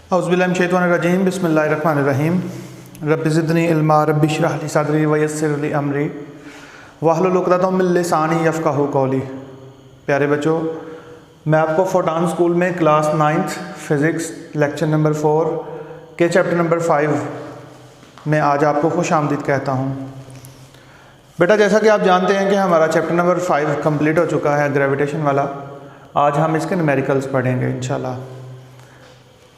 औज़ुबिल्लाहिमिनश्शैतानिर्रजीम बिस्मिल्लाहिर्रहमानिर्रहीम rabbi ज़िदनी इल्मा rabbi इश्रह ली सदरी वयस्सिर ली अमरी वहलुल उक़दतम मिन लिसानी यफ़क़हू क़ौली। प्यारे बच्चों, मैं आपको फोटान स्कूल में class 9th physics lecture number 4 के चैप्टर नंबर 5 में आज आपको खुश आमदीद कहता हूँ। बेटा, जैसा कि आप जानते हैं कि हमारा चैप्टर नंबर 5 कंप्लीट हो चुका है ग्रेविटेशन वाला। आज हम इसके न्यूमेरिकल्स पढ़ेंगे इंशाल्लाह।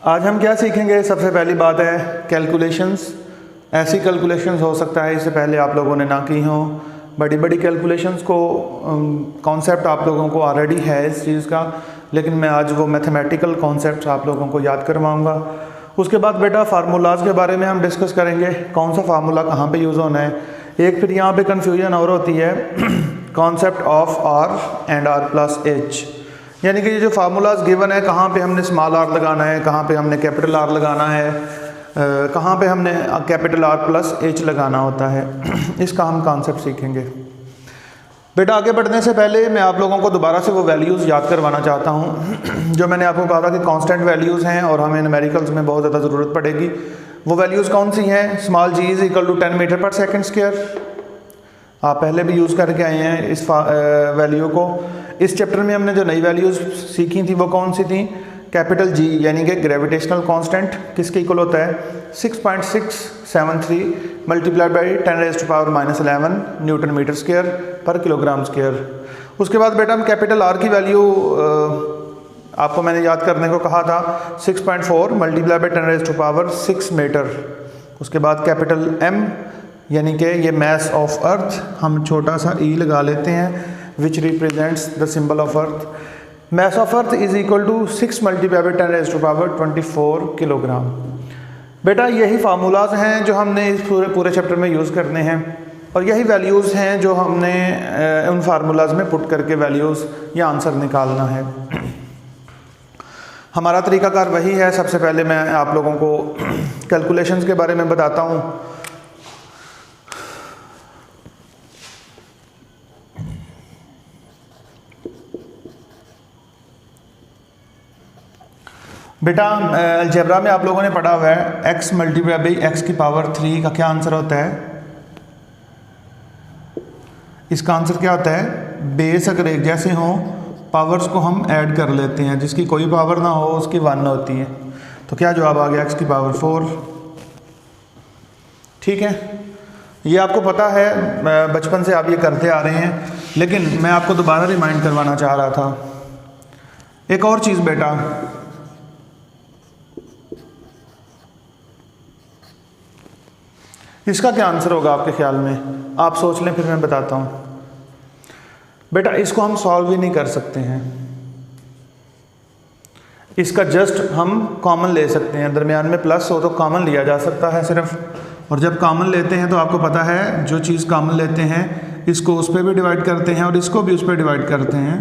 आज हम क्या सीखेंगे? सबसे पहली बात है कैलकुलेशंस। ऐसी कैलकुलेशंस हो सकता है इससे पहले आप लोगों ने ना की हो। बड़ी बड़ी कैलकुलेशंस को कॉन्सेप्ट आप लोगों को ऑलरेडी है इस चीज़ का, लेकिन मैं आज वो मैथमेटिकल कॉन्सेप्ट्स आप लोगों को याद करवाऊंगा। उसके बाद बेटा फार्मूलाज के बारे में हम डिस्कस करेंगे, कौन सा फार्मूला कहाँ पे यूज़ होना है। एक फिर यहाँ पे कन्फ्यूजन और होती है concept of R and R plus H, यानी कि ये जो फार्मूलाज गिवन है, कहाँ पे हमने स्मॉल आर लगाना है, कहाँ पे हमने कैपिटल आर लगाना है, कहाँ पे हमने कैपिटल आर प्लस एच लगाना होता है, इसका हम कॉन्सेप्ट सीखेंगे। बेटा, आगे बढ़ने से पहले मैं आप लोगों को दोबारा से वो वैल्यूज़ याद करवाना चाहता हूँ जो मैंने आपको कहा था कि कांस्टेंट वैल्यूज़ हैं और हमें न्यूमेरिकल्स में बहुत ज़्यादा ज़रूरत पड़ेगी। वो वैल्यूज़ कौन सी हैं? Small g is equal to 10 metre per second square. आप पहले भी यूज़ करके आए हैं इस वैल्यू को। इस चैप्टर में हमने जो नई वैल्यूज़ सीखी थी वो कौन सी थी? कैपिटल जी यानी कि ग्रेविटेशनल कांस्टेंट किसके इक्वल होता है? 6.673 multiplied by 10⁻⁻11 newton metre square per kilogram square. उसके बाद बेटा हम कैपिटल आर की वैल्यू आपको मैंने याद करने को कहा था 6.4 मल्टीप्लाइड बाई 10⁻6 मीटर। उसके बाद कैपिटल एम यानी कि ये मैस ऑफ अर्थ, हम छोटा सा ई लगा लेते हैं which represents the symbol of earth. Mass of earth is equal to 6 multiplied by 10⁻24 kilogram. बेटा, यही फार्मूलाज हैं जो हमने इस पूरे चैप्टर में यूज़ करने हैं और यही वैल्यूज़ हैं जो हमने उन फार्मूलाज में पुट करके वैल्यूज़ या आंसर निकालना है। हमारा तरीकाकार वही है। सबसे पहले मैं आप लोगों को कैलकुलेशंस के बारे में बताता हूँ। बेटा, अलजेब्रा में आप लोगों ने पढ़ा हुआ है x मल्टीप्लाई बाई x की पावर 3 का क्या आंसर होता है? इसका आंसर क्या होता है? बेस अगर एक जैसे हों, पावर्स को हम ऐड कर लेते हैं, जिसकी कोई पावर ना हो उसकी 1 होती है। तो क्या जवाब आ गया? x की पावर 4। ठीक है, ये आपको पता है, बचपन से आप ये करते आ रहे हैं, लेकिन मैं आपको दोबारा रिमाइंड करवाना चाह रहा था। एक और चीज़ बेटा, इसका क्या आंसर होगा आपके ख्याल में? आप सोच लें, फिर मैं बताता हूँ। बेटा, इसको हम सॉल्व ही नहीं कर सकते हैं। इसका जस्ट हम कॉमन ले सकते हैं। दरमियान में प्लस हो तो कॉमन लिया जा सकता है सिर्फ, और जब कॉमन लेते हैं तो आपको पता है जो चीज़ कॉमन लेते हैं इसको उस पर भी डिवाइड करते हैं और इसको भी उस पर डिवाइड करते हैं।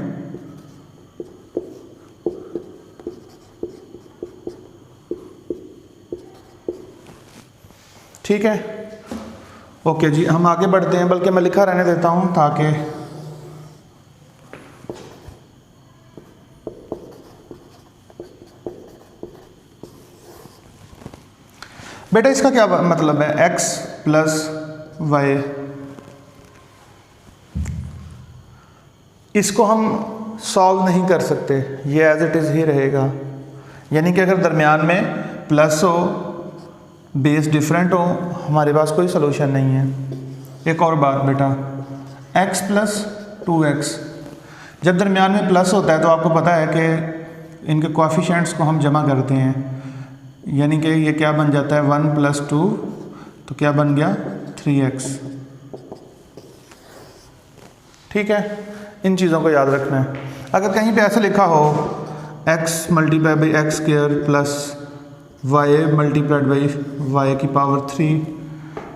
ठीक है, ओके जी, हम आगे बढ़ते हैं। बल्कि मैं लिखा रहने देता हूं ताकि बेटा इसका क्या मतलब है? x प्लस वाई, इसको हम सॉल्व नहीं कर सकते, ये एज इट इज़ ही रहेगा। यानी कि अगर दरमियान में प्लस हो, बेस डिफरेंट हो, हमारे पास कोई सलूशन नहीं है। एक और बात बेटा, x प्लस 2x, जब दरमियान में प्लस होता है तो आपको पता है कि इनके कोएफिशिएंट्स को हम जमा करते हैं, यानी कि ये क्या बन जाता है? 1 प्लस 2, तो क्या बन गया? 3x। ठीक है, इन चीज़ों को याद रखना है। अगर कहीं पे ऐसे लिखा हो x multiply by x square plus y multiplied by y की पावर 3,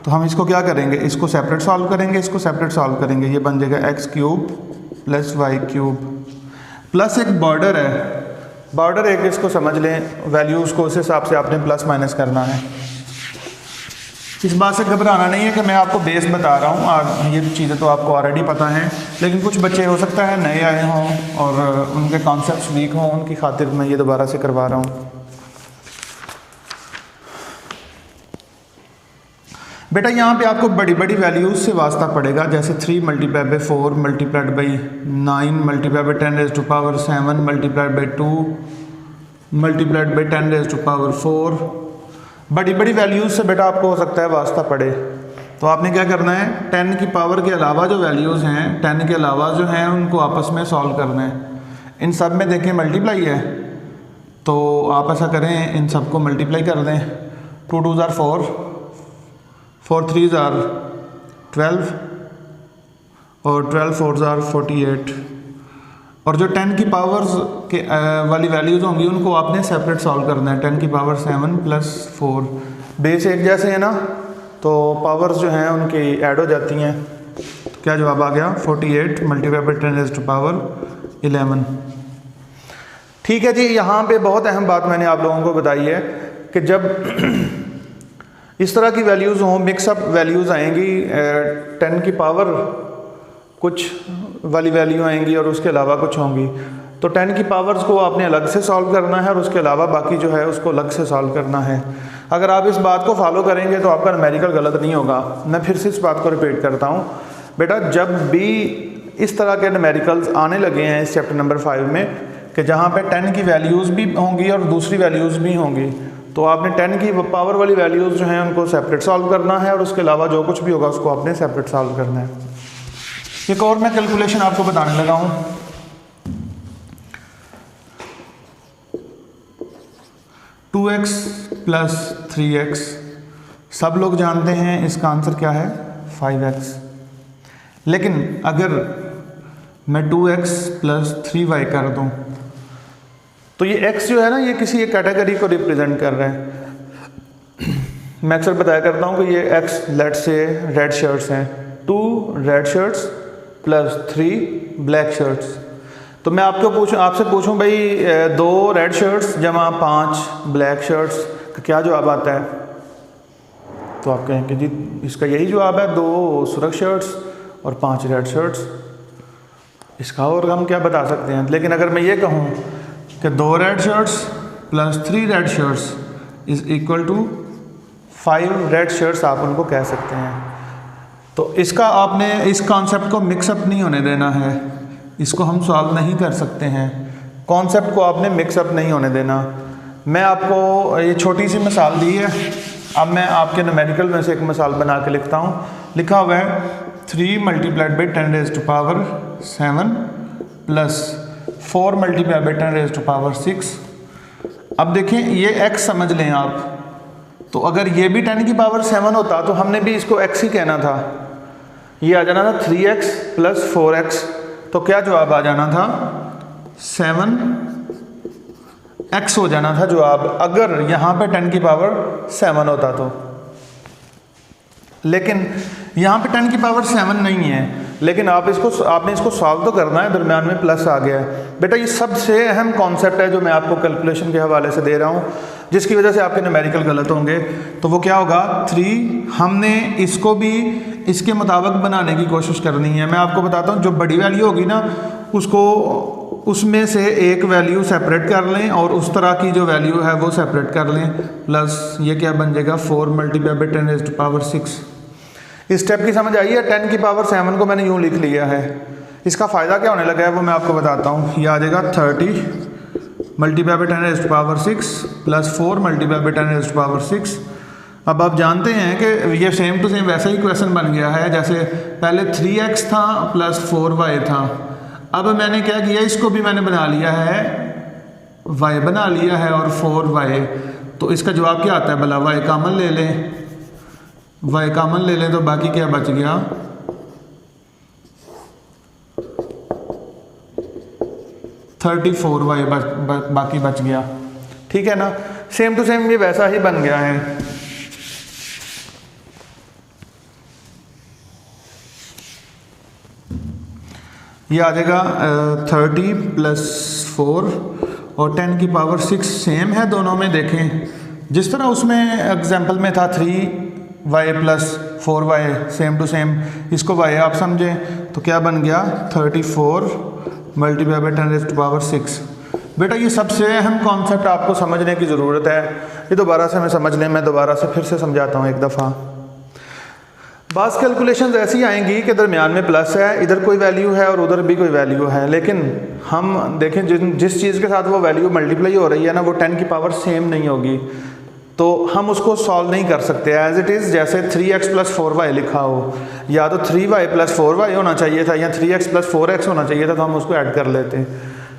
तो हम इसको क्या करेंगे? इसको सेपरेट सॉल्व करेंगे, इसको सेपरेट सॉल्व करेंगे, ये बन जाएगा x cube plus y cube plus एक बॉर्डर है। बॉर्डर एक इसको समझ लें, वैल्यूज़ को उस हिसाब से आपने प्लस माइनस करना है। इस बात से घबराना नहीं है कि मैं आपको बेस बता रहा हूँ, ये चीज़ें तो आपको ऑलरेडी पता हैं, लेकिन कुछ बच्चे हो सकता है नए आए हों और उनके कॉन्सेप्ट्स वीक हों, उनकी खातिर मैं ये दोबारा से करवा रहा हूँ। बेटा यहाँ पे आपको बड़ी बड़ी वैल्यूज से वास्ता पड़ेगा, जैसे 3 multiply by 4 multiplied by 9 multiply by 10 raise to power 7 multiplied by 2 multiplied by 10 raise to power 4। बड़ी बड़ी वैल्यूज से बेटा आपको हो सकता है वास्ता पड़े, तो आपने क्या करना है, 10 की पावर के अलावा जो वैल्यूज़ हैं, 10 के अलावा जो हैं उनको आपस में सॉल्व करना है। इन सब में देखें मल्टीप्लाई है, तो आप ऐसा करें, इन सबको मल्टीप्लाई कर दें। 2 2 ज़ार 4, 4 3 ज़ार 12 और 12 4 ज़ार 48। और जो 10 की पावर्स के वाली वैल्यूज़ होंगी उनको आपने सेपरेट सॉल्व करना है। 10 की पावर 7 प्लस 4, बेस एक जैसे है ना, तो पावर्स जो हैं उनकी ऐड हो जाती हैं। तो क्या जवाब आ गया, 48 multiply by 10 raise to power 11। ठीक है जी, यहाँ पे बहुत अहम बात मैंने आप लोगों को बताई है कि जब इस तरह की वैल्यूज़ हों, मिक्सअप वैल्यूज़ आएंगी, 10 की पावर कुछ वाली वैल्यू आएंगी और उसके अलावा कुछ होंगी, तो 10 की पावर्स को आपने अलग से सॉल्व करना है और उसके अलावा बाकी जो है उसको अलग से सॉल्व करना है। अगर आप इस बात को फॉलो करेंगे तो आपका न्यूमेरिकल गलत नहीं होगा। मैं फिर से इस बात को रिपीट करता हूँ बेटा, जब भी इस तरह के न्यूमेरिकल्स आने लगे हैं इस चैप्टर नंबर 5 में कि जहाँ पे 10 की वैल्यूज़ भी होंगी और दूसरी वैल्यूज़ भी होंगी, तो आपने 10 की पावर वाली वैल्यूज़ जो हैं उनको सेपरेट सॉल्व करना है और उसके अलावा जो कुछ भी होगा उसको आपने सेपरेट सॉल्व करना है। एक और मैं कैलकुलेशन आपको बताने लगा हूँ। 2x प्लस 3x, सब लोग जानते हैं इसका आंसर क्या है, 5x। लेकिन अगर मैं 2x प्लस 3y कर दूं तो ये x जो है ना, ये किसी एक कैटेगरी को रिप्रेजेंट कर रहा है। मैं अक्सर बताया करता हूँ कि ये x लेट से रेड शर्ट्स हैं, 2 red shirts plus 3 black shirts. तो मैं आपसे पूछूं भाई 2 रेड शर्ट्स जमा 5 ब्लैक शर्ट्स का क्या जवाब आता है, तो आप कहेंगे जी इसका यही जवाब है, 2 सुरख शर्ट्स और 5 रेड शर्ट्स। इसका और हम क्या बता सकते हैं। लेकिन अगर मैं ये कहूँ कि 2 red shirts plus 3 red shirts is equal to 5 red shirts, आप उनको कह सकते हैं। तो इसका आपने इस कॉन्सेप्ट को मिक्सअप नहीं होने देना है, इसको हम सॉल्व नहीं कर सकते हैं। कॉन्सेप्ट को आपने मिक्सअप नहीं होने देना। मैं आपको ये छोटी सी मिसाल दी है, अब मैं आपके न्यूमेरिकल में से एक मिसाल बना के लिखता हूँ। लिखा हुआ है 3 multiplied by 10 raise to power 7 plus 4 multiplied by 10 raise to power 6। अब देखें ये x समझ लें आप, तो अगर ये भी 10 की पावर 7 होता तो हमने भी इसको x ही कहना था। ये आ जाना था 3x प्लस 4x, तो क्या जवाब आ जाना था, 7x हो जाना था जवाब, अगर यहाँ पे 10 की पावर 7 होता तो। लेकिन यहाँ पे 10 की पावर 7 नहीं है, लेकिन आपने इसको सॉल्व तो करना है, दरम्यान में प्लस आ गया है। बेटा ये सबसे अहम कॉन्सेप्ट है जो मैं आपको कैलकुलेशन के हवाले से दे रहा हूँ, जिसकी वजह से आपके न्यूमेरिकल गलत होंगे। तो वो क्या होगा, 3 हमने इसको भी इसके मुताबिक बनाने की कोशिश करनी है। मैं आपको बताता हूँ, जो बड़ी वैल्यू होगी ना उसको उसमें से एक वैल्यू सेपरेट कर लें और उस तरह की जो वैल्यू है वो सेपरेट कर लें, प्लस ये क्या बन जाएगा 4 multiply by 10 raise to power 6। इस स्टेप की समझ आई है। 10 की पावर 7 को मैंने यूँ लिख लिया है। इसका फ़ायदा क्या होने लगा है वो मैं आपको बताता हूँ। ये आ जाएगा 30 multiply by 10 raise to power 6 plus 4 multiply by 10 raise to power 6। अब आप जानते हैं कि ये सेम टू सेम वैसा ही क्वेश्चन बन गया है जैसे पहले 3x था प्लस 4y था। अब मैंने क्या किया, इसको भी मैंने बना लिया है, y बना लिया है और 4y। तो इसका जवाब क्या आता है भला, y कॉमन ले लें, y कॉमन ले लें तो बाकी क्या बच गया, 34y बाकी बच गया। ठीक है ना, सेम टू सेम ये वैसा ही बन गया है। ये आ जाएगा 30 प्लस 4 और 10 की पावर 6 सेम है दोनों में। देखें जिस तरह उसमें एग्जाम्पल में था 3y plus 4y same to same, इसको y आप समझें तो क्या बन गया 34 multiply by 10 raise to power 6। बेटा ये सबसे अहम कॉन्सेप्ट आपको समझने की ज़रूरत है। ये दोबारा से मैं समझ लें, मैं दोबारा से फिर से समझाता हूँ एक दफ़ा। बास कैलकुलेशंस ऐसी आएंगी कि दरमियान में प्लस है, इधर कोई वैल्यू है और उधर भी कोई वैल्यू है, लेकिन हम देखें जिस चीज़ के साथ वो वैल्यू मल्टीप्लाई हो रही है ना, वो 10 की पावर सेम नहीं होगी, तो हम उसको सॉल्व नहीं कर सकते एज इट इज़। जैसे 3x + 4y लिखा हो, या तो 3y + 4y होना चाहिए था, या 3x + 4x होना चाहिए था, तो हम उसको ऐड कर लेते हैं।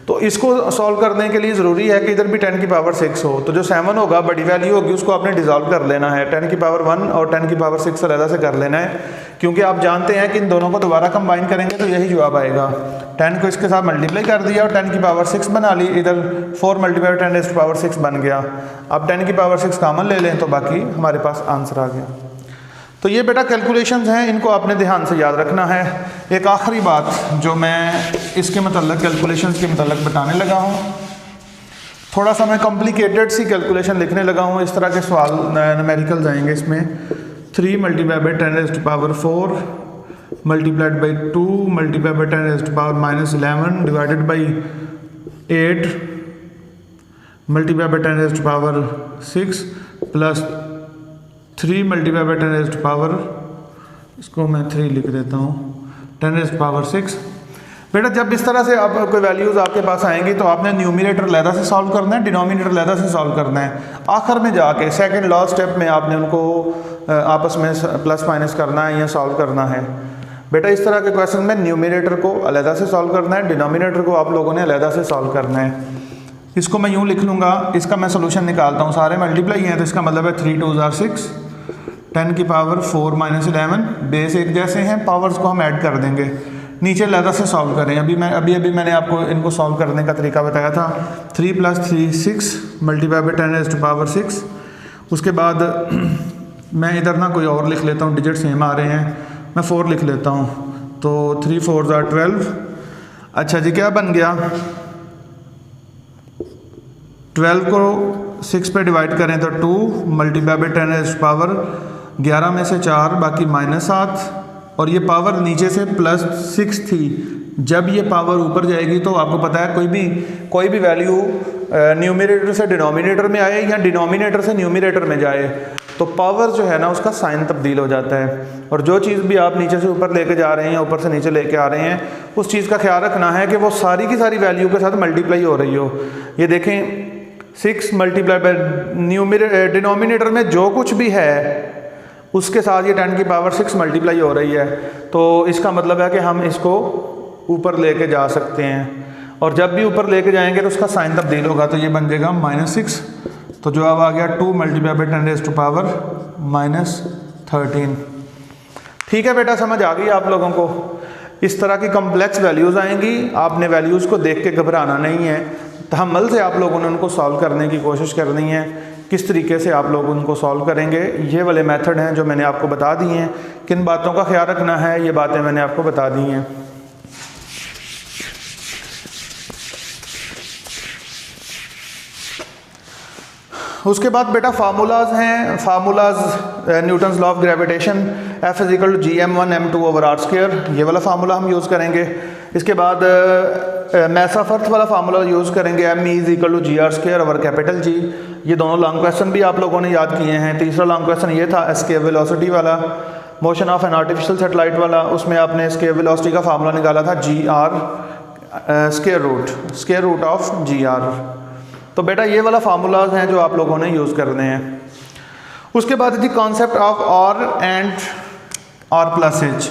तो इसको सॉल्व करने के लिए ज़रूरी है कि इधर भी 10 की पावर 6 हो, तो जो 7 होगा बड़ी वैल्यू होगी उसको आपने डिज़ोल्व कर लेना है, 10 की पावर 1 और 10 की पावर 6 अलग से कर लेना है, क्योंकि आप जानते हैं कि इन दोनों को दोबारा कंबाइन करेंगे तो यही जवाब आएगा। 10 को इसके साथ मल्टीप्लाई कर दिया और 10 की पावर 6 बना ली, इधर 4 × 10⁻⁶ बन गया। अब 10 की पावर 6 कॉमन ले लें तो बाकी हमारे पास आंसर आ गया। तो ये बेटा कैलकुलेशंस हैं, इनको आपने ध्यान से याद रखना है। एक आखिरी बात जो मैं इसके मतलब कैलकुलेशंस के मतलब बताने लगा हूँ, थोड़ा सा मैं कॉम्प्लिकेटेड सी कैलकुलेशन लिखने लगा हूँ। इस तरह के सवाल न्यूमेरिकल्स आएंगे इसमें। 3 × 10⁻⁴ multiplied by 2 multiplied by 10⁻⁻11 divided by 8 multiplied by 10⁻⁶ plus 3 multiply by 10⁻, इसको मैं 3 लिख देता हूँ, 10⁻6। बेटा जब इस तरह से आप कोई वैल्यूज़ आपके पास आएंगी तो आपने न्यूमिनेटर लहदा से सॉल्व करना है, डिनोमिनेटर लहदा से सॉल्व करना है। आखिर में जाके सेकंड लास्ट स्टेप में आपने उनको आपस में प्लस माइनस करना है या सॉल्व करना है। बेटा इस तरह के क्वेश्चन में न्यूमिनेटर को अलहदा से सॉल्व करना है, डिनोमिनेटर को आप लोगों ने अलहदा से सॉल्व करना है। इसको मैं यूँ लिख लूँगा, इसका मैं सोल्यूशन निकालता हूँ, सारे मल्टीप्लाई हैं तो इसका मतलब है 3 × 2 = 6, 10 की पावर 4 - 11, बेस एक जैसे हैं, पावर्स को हम ऐड कर देंगे, नीचे अलग से सॉल्व करें। अभी मैंने आपको इनको सॉल्व करने का तरीका बताया था। 3 + 3 = 6 मल्टीप्लाई बाई 10⁻6। उसके बाद मैं इधर ना कोई और लिख लेता हूँ, डिजिट सेम आ रहे हैं, मैं 4 लिख लेता हूँ, तो 3 × 4 = 12। अच्छा जी, क्या बन गया, 12 को 6 पे डिवाइड करें तो 2 मल्टीप्लाई बाई 10⁻11 में से 4 बाकी -7, और ये पावर नीचे से +6 थी। जब ये पावर ऊपर जाएगी तो आपको पता है कोई भी वैल्यू न्यूमिनेटर से डिनोमिनेटर में आए या डिनोमिनेटर से न्यूमिनेटर में जाए तो पावर जो है ना उसका साइन तब्दील हो जाता है। और जो चीज़ भी आप नीचे से ऊपर लेके जा रहे हैं, ऊपर से नीचे लेके आ रहे हैं, उस चीज़ का ख्याल रखना है कि वो सारी की सारी वैल्यू के साथ मल्टीप्लाई हो रही हो। ये देखें 6 मल्टीप्लाई बाई डिनोमिनेटर में जो कुछ भी है उसके साथ ये 10 की पावर 6 मल्टीप्लाई हो रही है, तो इसका मतलब है कि हम इसको ऊपर लेके जा सकते हैं, और जब भी ऊपर लेके जाएंगे तो उसका साइन तब्दील होगा, तो ये बन जाएगा -6। तो जवाब आ गया 2 मल्टीप्लाई बाई 10⁻⁻13। ठीक है बेटा, समझ आ गई आप लोगों को। इस तरह की कॉम्प्लेक्स वैल्यूज़ आएंगी, आपने वैल्यूज़ को देख के घबराना नहीं है, तहम्मुल से आप लोगों ने उनको सॉल्व करने की कोशिश करनी है। किस तरीके से आप लोग उनको सॉल्व करेंगे, ये वाले मेथड हैं जो मैंने आपको बता दिए हैं। किन बातों का ख्याल रखना है, ये बातें मैंने आपको बता दी हैं। उसके बाद बेटा फार्मूलाज हैं, formulas Newton's law of gravitation, F = gm1m2/r², ये वाला फार्मूला हम यूज़ करेंगे। इसके बाद मैसाफर्थ वाला फार्मूला यूज़ करेंगे, m = gr²/G। ये दोनों लॉन्ग क्वेश्चन भी आप लोगों ने याद किए हैं। तीसरा लॉन्ग क्वेश्चन ये था एस्केप वेलोसिटी वाला, motion of an artificial satellite वाला, उसमें आपने एस्केप वेलोसिटी का फार्मूला निकाला था gr square root of gr। तो बेटा ये वाला फार्मूलाज हैं जो आप लोगों ने यूज़ करने हैं। उसके बाद G concept of r and r+h।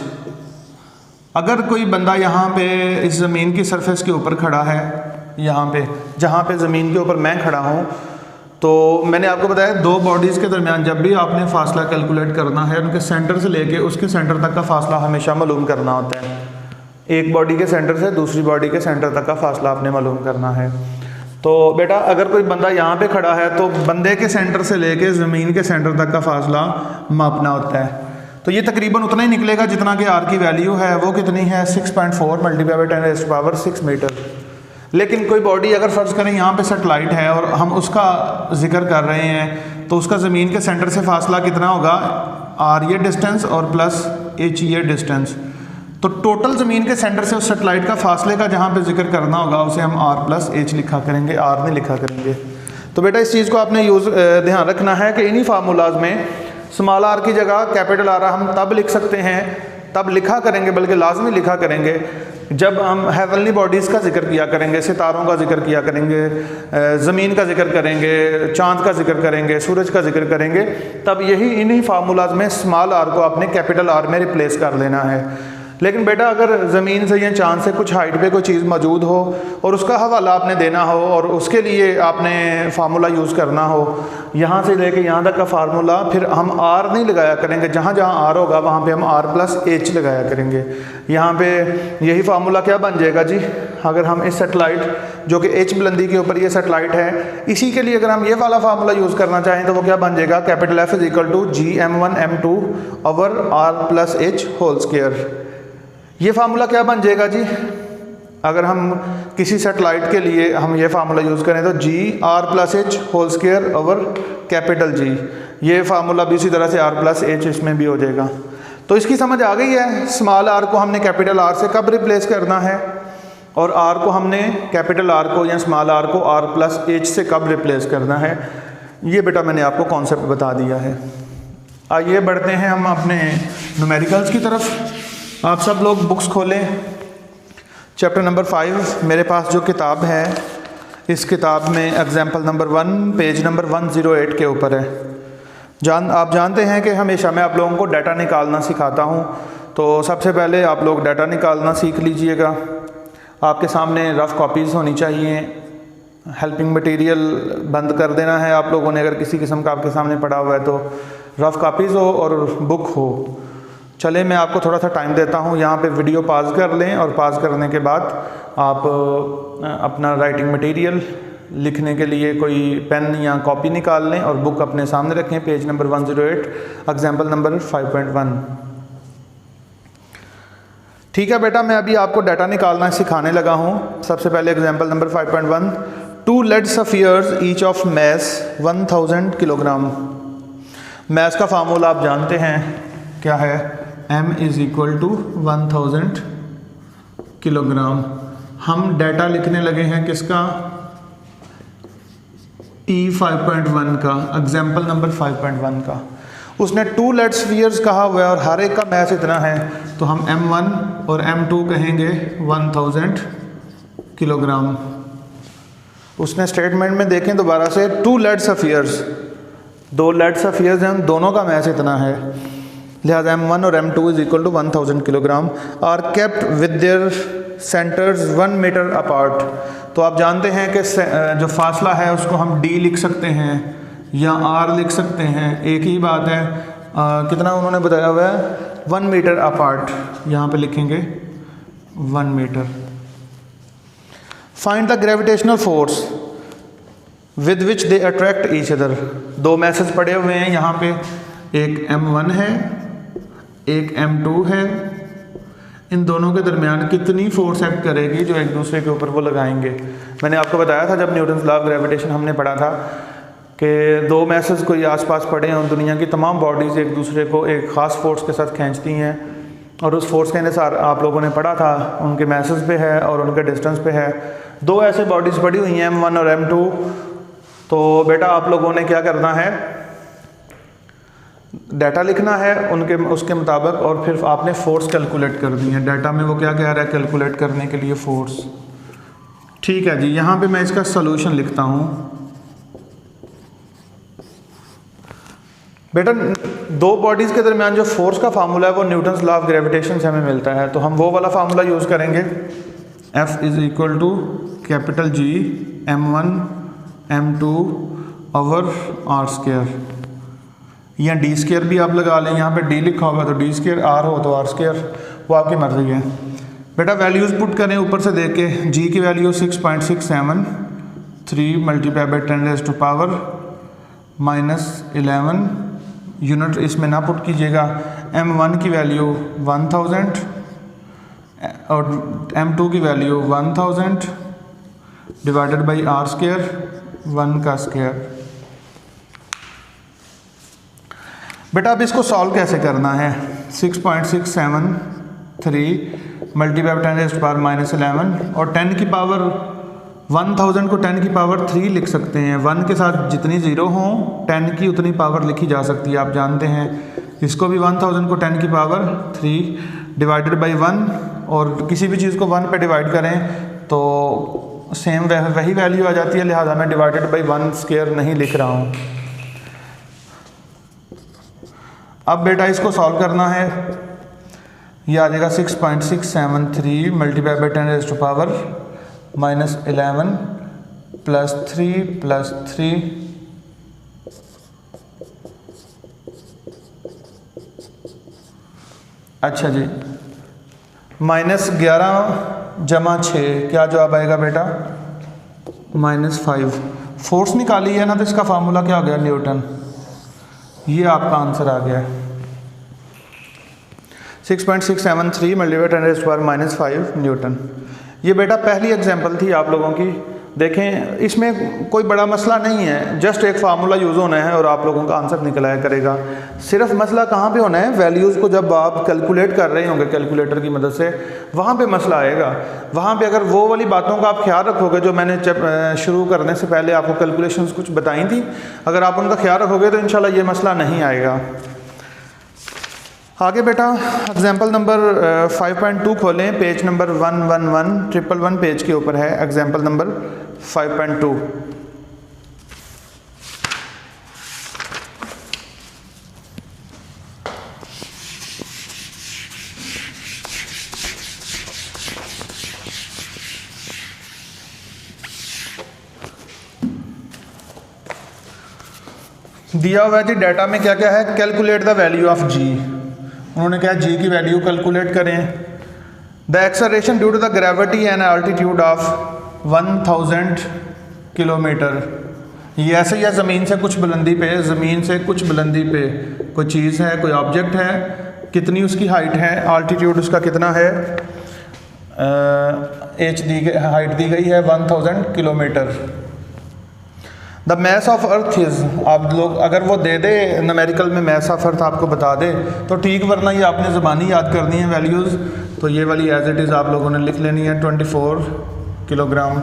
अगर कोई बंदा यहाँ पे इस ज़मीन की सरफेस के ऊपर खड़ा है, यहाँ पे जहाँ पे ज़मीन के ऊपर मैं खड़ा हूँ, तो मैंने आपको बताया 2 बॉडीज़ के दरमियान जब भी आपने फासला कैलकुलेट करना है, उनके सेंटर से लेके उसके सेंटर तक का फासला हमेशा मालूम करना होता है। एक बॉडी के सेंटर से दूसरी बॉडी के सेंटर तक का फासला आपने मालूम करना है। तो बेटा अगर कोई बंदा यहाँ पे खड़ा है तो बंदे के सेंटर से लेके ज़मीन के सेंटर तक का फासला मापना होता है। तो ये तकरीबन उतना ही निकलेगा जितना कि r की वैल्यू है, वो कितनी है 6.4 मल्टीप्लाई बाई 10⁻6 मीटर। लेकिन कोई बॉडी अगर फ़र्ज़ करें यहाँ पे सैटेलाइट है और हम उसका जिक्र कर रहे हैं, तो उसका ज़मीन के सेंटर से फासला कितना होगा, r ये डिस्टेंस और प्लस h ये डिस्टेंस। तो टोटल ज़मीन के सेंटर से उस सैटेलाइट का फासले का जहाँ पे जिक्र करना होगा उसे हम r+h लिखा करेंगे, r नहीं लिखा करेंगे। तो बेटा इस चीज़ को आपने ध्यान रखना है कि इन्हीं फार्मूलाज में स्मॉल आर की जगह कैपिटल आर हम तब लिख सकते हैं, तब लिखा करेंगे, बल्कि लाजमी लिखा करेंगे जब हम हेवनली बॉडीज़ का जिक्र किया करेंगे, सितारों का जिक्र किया करेंगे, ज़मीन का जिक्र करेंगे, चांद का जिक्र करेंगे, सूरज का जिक्र करेंगे, तब इन्हीं फार्मूलाज में स्मॉल आर को आपने कैपिटल आर में रिप्लेस कर लेना है। लेकिन बेटा अगर ज़मीन से या चांद से कुछ हाइट पे कोई चीज़ मौजूद हो और उसका हवाला आपने देना हो और उसके लिए आपने फार्मूला यूज़ करना हो, यहाँ से लेके यहाँ तक का फार्मूला, फिर हम आर नहीं लगाया करेंगे, जहाँ जहाँ आर होगा वहाँ पे हम आर प्लस एच लगाया करेंगे। यहाँ पे यही फार्मूला क्या बन जाएगा जी, अगर हम इस सेटेलाइट जो कि एच बुलंदी के ऊपर ये सेटेलाइट है, इसी के लिए अगर हम ये वाला फार्मूला यूज़ करना चाहें तो वो क्या बन जाएगा, capital F is equal to G m1 m2 over R plus H whole square. ये फार्मूला क्या बन जाएगा जी, अगर हम किसी सेटेलाइट के लिए हम ये फार्मूला यूज़ करें तो G R plus H whole square over capital G, ये फार्मूला भी इसी तरह से आर प्लस एच इसमें भी हो जाएगा। तो इसकी समझ आ गई है, स्मॉल आर को हमने कैपिटल आर से कब रिप्लेस करना है और आर को हमने कैपिटल आर को या स्मॉल आर को आर प्लस एच से कब रिप्लेस करना है, ये बेटा मैंने आपको कॉन्सेप्ट बता दिया है। आइए बढ़ते हैं हम अपने न्यूमेरिकल्स की तरफ। आप सब लोग बुक्स खोलें, चैप्टर नंबर 5 मेरे पास जो किताब है, इस किताब में एग्जाम्पल नंबर 1 पेज नंबर 108 के ऊपर है। आप जानते हैं कि हमेशा मैं आप लोगों को डाटा निकालना सिखाता हूँ, तो सबसे पहले आप लोग डाटा निकालना सीख लीजिएगा। आपके सामने रफ़ कॉपीज़ होनी चाहिए, हेल्पिंग मटेरियल बंद कर देना है आप लोगों ने, अगर किसी किस्म का आपके सामने पड़ा हुआ है तो रफ़ कॉपीज़ हो और बुक हो। चले मैं आपको थोड़ा सा टाइम देता हूँ, यहाँ पे वीडियो पॉज कर लें और पॉज करने के बाद आप अपना राइटिंग मटेरियल लिखने के लिए कोई पेन या कॉपी निकाल लें और बुक अपने सामने रखें, पेज नंबर 108 एग्जाम्पल नंबर 5.1। ठीक है बेटा, मैं अभी आपको डाटा निकालना सिखाने लगा हूँ। सबसे पहले example number 5.1, 2 lead spheres each of mass 1000 kilogram. Mass का फार्मूला आप जानते हैं क्या है, m is equal to 1000 kilogram. हम डाटा लिखने लगे हैं किसका, E5.1 का, एग्जाम्पल नंबर 5.1 का। उसने 2 lead spheres कहा हुआ है और हर एक का मैस इतना है, तो हम m1 और m2 कहेंगे 1000 किलोग्राम। उसने स्टेटमेंट में देखें दोबारा से, 2 lead spheres, 2 lead spheres हैं, दोनों का मैस इतना है, लिहाजा m1 और m2 is equal to 1000 kilogram, are kept with their centres 1 metre apart. तो आप जानते हैं कि जो फासला है उसको हम d लिख सकते हैं या r लिख सकते हैं, एक ही बात है। कितना उन्होंने बताया हुआ है, 1 मीटर अपार्ट, यहाँ पे लिखेंगे 1 metre. Find the gravitational force with which they attract each other. 2 masses पड़े हुए हैं यहाँ पे, एक m1 है एक m2 है, इन दोनों के दरमियान कितनी फोर्स एक्ट करेगी जो एक दूसरे के ऊपर वो लगाएंगे। मैंने आपको बताया था जब न्यूटन्स लॉ ऑफ ग्रेविटेशन हमने पढ़ा था कि 2 मैसेज कोई आसपास पड़े हैं और दुनिया की तमाम बॉडीज़ एक दूसरे को एक ख़ास फोर्स के साथ खींचती हैं और उस फोर्स के अनुसार आप लोगों ने पढ़ा था उनके मैसेज पे है और उनके डिस्टेंस पे है। 2 ऐसे बॉडीज़ पड़ी हुई हैं m1 और m2। तो बेटा आप लोगों ने क्या करना है, डाटा लिखना है उसके मुताबिक और फिर आपने फोर्स कैलकुलेट करनी है। डाटा में वो क्या कह रहा है कैलकुलेट करने के लिए फोर्स। ठीक है जी, यहाँ पे मैं इसका सलूशन लिखता हूँ। बेटा 2 बॉडीज़ के दरमियान जो फोर्स का फार्मूला है वो न्यूटन्स लॉ ऑफ ग्रेविटेशन से हमें मिलता है, तो हम वो वाला फार्मूला यूज़ करेंगे, F is equal to capital G m1 m2 over r square, या d स्क्वायर भी आप लगा लें। यहाँ पे d लिखा होगा तो d स्क्वायर, r हो तो r स्क्वायर, वो आपकी मर्जी है। बेटा वैल्यूज़ पुट करें ऊपर से देख के, g की वैल्यू 6.673 मल्टीप्लाई बाई 10⁻⁻11 यूनिट इसमें ना पुट कीजिएगा। m1 की वैल्यू 1000 और m2 की value 1000 divided by r square, 1 का स्क्वायर। बेटा अब इसको सॉल्व कैसे करना है, 6.673 मल्टीप्लाई बाई 10⁻⁻11 और 10 की पावर 1000 को 10 की पावर 3 लिख सकते हैं। 1 के साथ जितनी ज़ीरो हों 10 की उतनी पावर लिखी जा सकती है, आप जानते हैं। इसको भी 1000 को 10 की पावर 3 डिवाइडेड बाई 1, और किसी भी चीज़ को 1 पे डिवाइड करें तो सेम वही वैल्यू आ जाती है, लिहाजा मैं डिवाइडेड बाई 1 स्क्वायर नहीं लिख रहा हूँ। अब बेटा इसको सॉल्व करना है, ये आ जाएगा 6.673 multiply by 10 raise to power -11 plus 3 अच्छा जी, -11 जमा 6 क्या जवाब आएगा बेटा? -5। फोर्स निकाली है ना, तो इसका फार्मूला क्या हो गया? न्यूटन। ये आपका आंसर आ गया है 6.673 multiply 10 raise to power -5 newton. ये बेटा पहली एग्जांपल थी आप लोगों की। देखें, इसमें कोई बड़ा मसला नहीं है, जस्ट एक फार्मूला यूज़ होना है और आप लोगों का आंसर निकल आया करेगा। सिर्फ मसला कहाँ पे होना है? वैल्यूज़ को जब आप कैलकुलेट कर रहे होंगे कैलकुलेटर की मदद से, वहाँ पे मसला आएगा। वहाँ पे अगर वो वाली बातों का आप ख्याल रखोगे जो मैंने शुरू करने से पहले आपको कैलकुलेशंस कुछ बताई थी, अगर आप उनका ख्याल रखोगे तो इंशाल्लाह ये मसला नहीं आएगा। आगे बेटा एग्जाम्पल नंबर 5.2 खोलें, पेज नंबर 111 पेज के ऊपर है एग्जाम्पल नंबर 5.2। दिया हुआ है जी डाटा में क्या क्या है, calculate the value of G. उन्होंने कहा जी की वैल्यू कैलकुलेट करें। The acceleration due to the gravity and altitude of 1000 kilometre. ये ऐसे ही है, ज़मीन से कुछ बुलंदी पे, ज़मीन से कुछ बुलंदी पे कोई चीज़ है, कोई ऑब्जेक्ट है, कितनी उसकी हाइट है, अल्टीट्यूड उसका कितना है, हाइट दी गई है 1000 kilometre. The mess of earth is, आप लोग अगर वो दे दे न्यूमेरिकल में मैस ऑफ अर्थ आपको बता दे तो ठीक, वरना ये आपने ज़बानी याद करनी है वैल्यूज़, तो ये वाली एज इट इज़ आप लोगों ने लिख लेनी है 24 kilogram.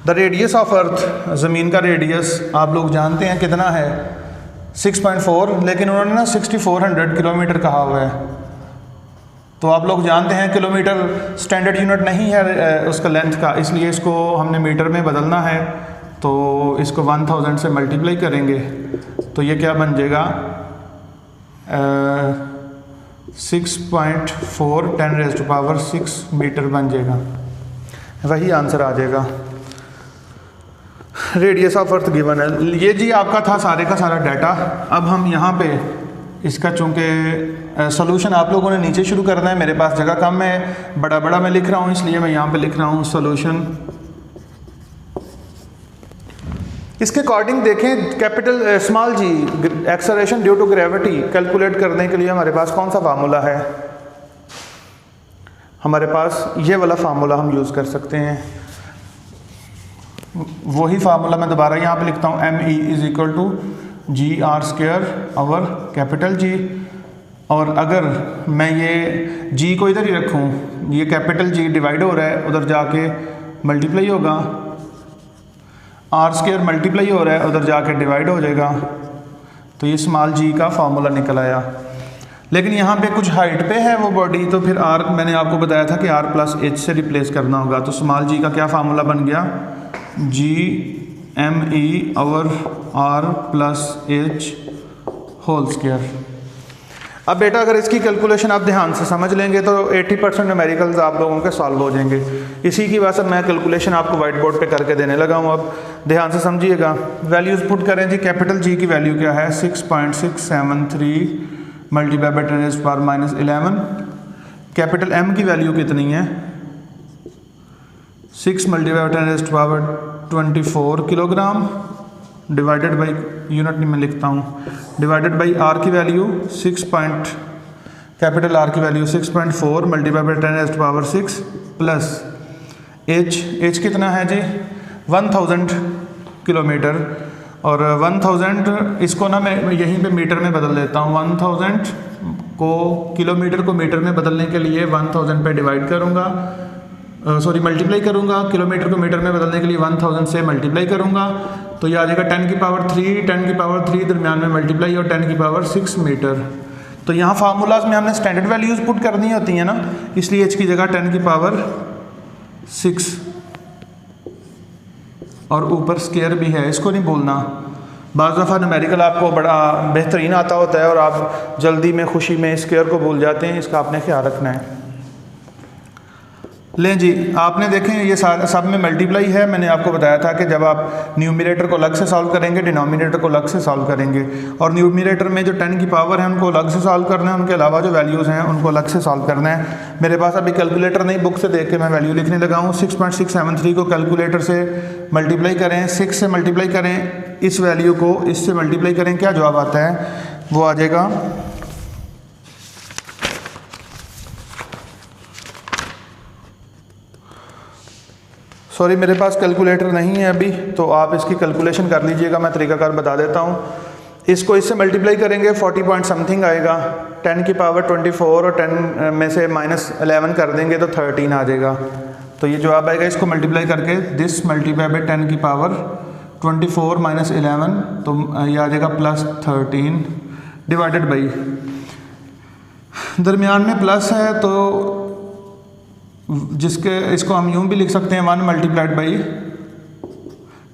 The radius of earth, ज़मीन का रेडियस आप लोग जानते हैं कितना है, 6.4, लेकिन उन्होंने ना 6400 किलोमीटर कहा हुआ है। तो आप लोग जानते हैं किलोमीटर स्टैंडर्ड यूनिट नहीं है उसका लेंथ का, इसलिए इसको हमने मीटर में बदलना है। तो इसको 1000 से मल्टीप्लाई करेंगे तो ये क्या बन जाएगा, 6.4 10 रेज़ टू पावर 6 मीटर बन जाएगा, वही आंसर आ जाएगा। रेडियस ऑफ अर्थ गिवन है। ये जी आपका था सारे का सारा डाटा। अब हम यहाँ पे इसका चूँकि सॉल्यूशन आप लोगों ने नीचे शुरू करना है, मेरे पास जगह कम है, बड़ा मैं लिख रहा हूँ, इसलिए मैं यहाँ पे लिख रहा हूँ सॉल्यूशन। इसके अकॉर्डिंग देखें, capital small g acceleration due to gravity calculate करने के लिए हमारे पास कौन सा फार्मूला है? हमारे पास ये वाला फार्मूला हम यूज़ कर सकते हैं। वही फार्मूला मैं दोबारा यहाँ पे लिखता हूँ, ME is equal to GR² over capital G। और अगर मैं ये G को इधर ही रखूँ, ये कैपिटल G डिवाइड हो रहा है, उधर जाके मल्टीप्लाई होगा, R² मल्टीप्लाई हो रहा है, उधर जाके डिवाइड हो जाएगा, तो ये स्मॉल g का फार्मूला निकल आया। लेकिन यहाँ पे कुछ हाइट पे है वो बॉडी, तो फिर R मैंने आपको बताया था कि R प्लस H से रिप्लेस करना होगा, तो स्मॉल g का क्या फार्मूला बन गया, GME over R plus H whole square. अब बेटा अगर इसकी कैलकुलेशन आप ध्यान से समझ लेंगे तो 80% न्यूमेरिकल्स आप लोगों के सॉल्व हो जाएंगे। इसी की वजह से मैं कैलकुलेशन आपको वाइट बोर्ड पे करके देने लगा हूँ। अब ध्यान से समझिएगा, वैल्यूज़ पुट करें जी। कैपिटल जी की वैल्यू क्या है, 6.673 multiply by 10 to power -11। Capital M की वैल्यू कितनी है, 6 multiply by 10 to power 24 kilogram, divided by, unit में लिखता हूँ, डिवाइडेड बाई आर की वैल्यू कैपिटल आर की value 6.4 multiply by 10 to power 6 plus H कितना है जी 1000 किलोमीटर। और 1000 इसको ना मैं यहीं पे मीटर में बदल देता हूँ। 1000 को किलोमीटर को मीटर में बदलने के लिए 1000 पे डिवाइड करूँगा, मल्टीप्लाई करूँगा, किलोमीटर को मीटर में बदलने के लिए 1000 से मल्टीप्लाई करूँगा, तो ये आ जाएगा 10 की पावर 3, 10 की पावर 3 दरमियान में मल्टीप्लाई और 10 की पावर 6 मीटर। तो यहाँ फार्मूलाज में हमने स्टैंडर्ड वैल्यूज़ पुट करनी होती हैं ना, इसलिए h की जगह 10 की पावर 6 और ऊपर स्क्वायर भी है, इसको नहीं भूलना। बाज़ दफ़ा न्यूमेरिकल आपको बड़ा बेहतरीन आता होता है और आप जल्दी में खुशी में स्क्वायर को भूल जाते हैं, इसका आपने ख्याल रखना है। लें जी, आपने देखें ये सारा सब में मल्टीप्लाई है। मैंने आपको बताया था कि जब आप न्यूमरेटर को अलग से सॉल्व करेंगे, डिनोमिनेटर को अलग से सॉल्व करेंगे, और न्यूमरेटर में जो 10 की पावर है उनको अलग से सॉल्व करना है, उनके अलावा जो वैल्यूज़ हैं उनको अलग से सॉल्व करना है। मेरे पास अभी कैलकुलेटर नहीं, बुक से देख के मैं वैल्यू लिखने लगा हूँ। 6.673 को कैलकुलेटर से मल्टीप्लाई करें, 6 से मल्टीप्लाई करें, इस वैल्यू को इससे मल्टीप्लाई करें, क्या जवाब आता है वो आ जाएगा 'सॉरी मेरे पास कैलकुलेटर नहीं है अभी, तो आप इसकी कैलकुलेशन कर लीजिएगा, मैं तरीकाकार बता देता हूँ। इसको इससे मल्टीप्लाई करेंगे 40 पॉइंट समथिंग आएगा, 10 की पावर 24 और 10 में से -11 कर देंगे तो 13 आ जाएगा। तो ये जवाब आएगा, इसको मल्टीप्लाई करके दिस मल्टीप्लाई बाय 10 की पावर 24 - 11, तो ये आ जाएगा +13 डिवाइडेड बाई, दरमियान में प्लस है तो जिसके इसको हम यूँ भी लिख सकते हैं 1 मल्टीप्लाइड बाई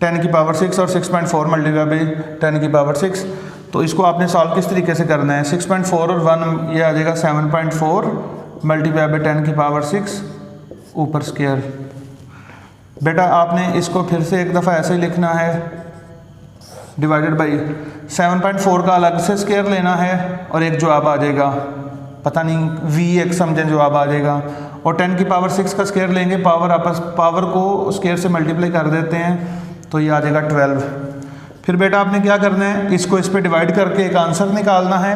10 की पावर 6 और 6.4 मल्टीप्लाइड बाई 10 की पावर 6। तो इसको आपने सॉल्व किस तरीके से करना है, 6.4 और 1 ये आ जाएगा 7.4 मल्टीप्लाई बाई 10 की पावर 6 ऊपर स्क्वायर। बेटा आपने इसको फिर से एक दफ़ा ऐसे ही लिखना है, डिवाइडेड बाई 7.4 का अलग से स्क्वायर लेना है और एक जवाब आ जाएगा, पता नहीं v एक समझें जवाब आ जाएगा, और 10 की पावर 6 का स्क्वायर लेंगे, पावर को स्क्वायर से मल्टीप्लाई कर देते हैं तो ये आ जाएगा 12। फिर बेटा आपने क्या करना है, इसको इस पे डिवाइड करके एक आंसर निकालना है,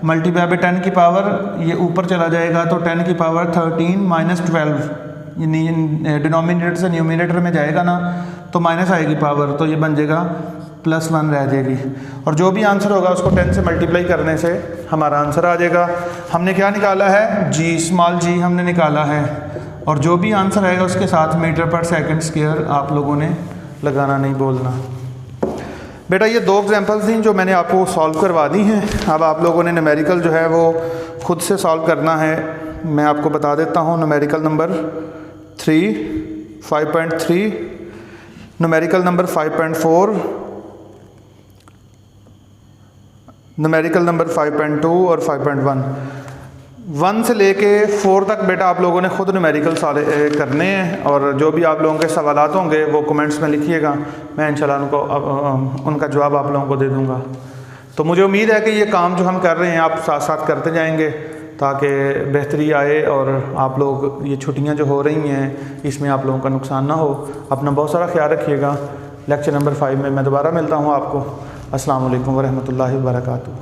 मल्टीप्लाई बाय 10 की पावर ये ऊपर चला जाएगा तो 10 की पावर 13 - 12, डिनोमिनेटर से न्यूमिनेटर में जाएगा ना तो माइनस आएगी पावर, तो ये बन जाएगा +1 रह जाएगी, और जो भी आंसर होगा उसको 10 से मल्टीप्लाई करने से हमारा आंसर आ जाएगा। हमने क्या निकाला है, g, स्मॉल g हमने निकाला है, और जो भी आंसर आएगा उसके साथ मीटर पर सेकंड स्क्वायर आप लोगों ने लगाना नहीं बोलना। बेटा ये 2 एग्जांपल्स थी जो मैंने आपको सॉल्व करवा दी हैं। अब आप लोगों ने न्यूमेरिकल जो है वो खुद से सॉल्व करना है। मैं आपको बता देता हूँ, numerical number 5.3, numerical number 5.4, numerical number 5.2 और 5.1। 1 से लेके 4 तक बेटा आप लोगों ने खुद न्यूमेरिकल करने हैं, और जो भी आप लोगों के सवालात होंगे वो कमेंट्स में लिखिएगा, मैं इंशाल्लाह उनका जवाब आप लोगों को दे दूंगा। तो मुझे उम्मीद है कि ये काम जो हम कर रहे हैं आप साथ साथ करते जाएंगे ताकि बेहतरी आए, और आप लोग ये छुट्टियां जो हो रही हैं इसमें आप लोगों का नुकसान ना हो। अपना बहुत सारा ख्याल रखिएगा। लेक्चर नंबर 5 में मैं दोबारा मिलता हूँ आपको। अस्सलाम वालेकुम व रहमतुल्लाहि व बरकातुहू।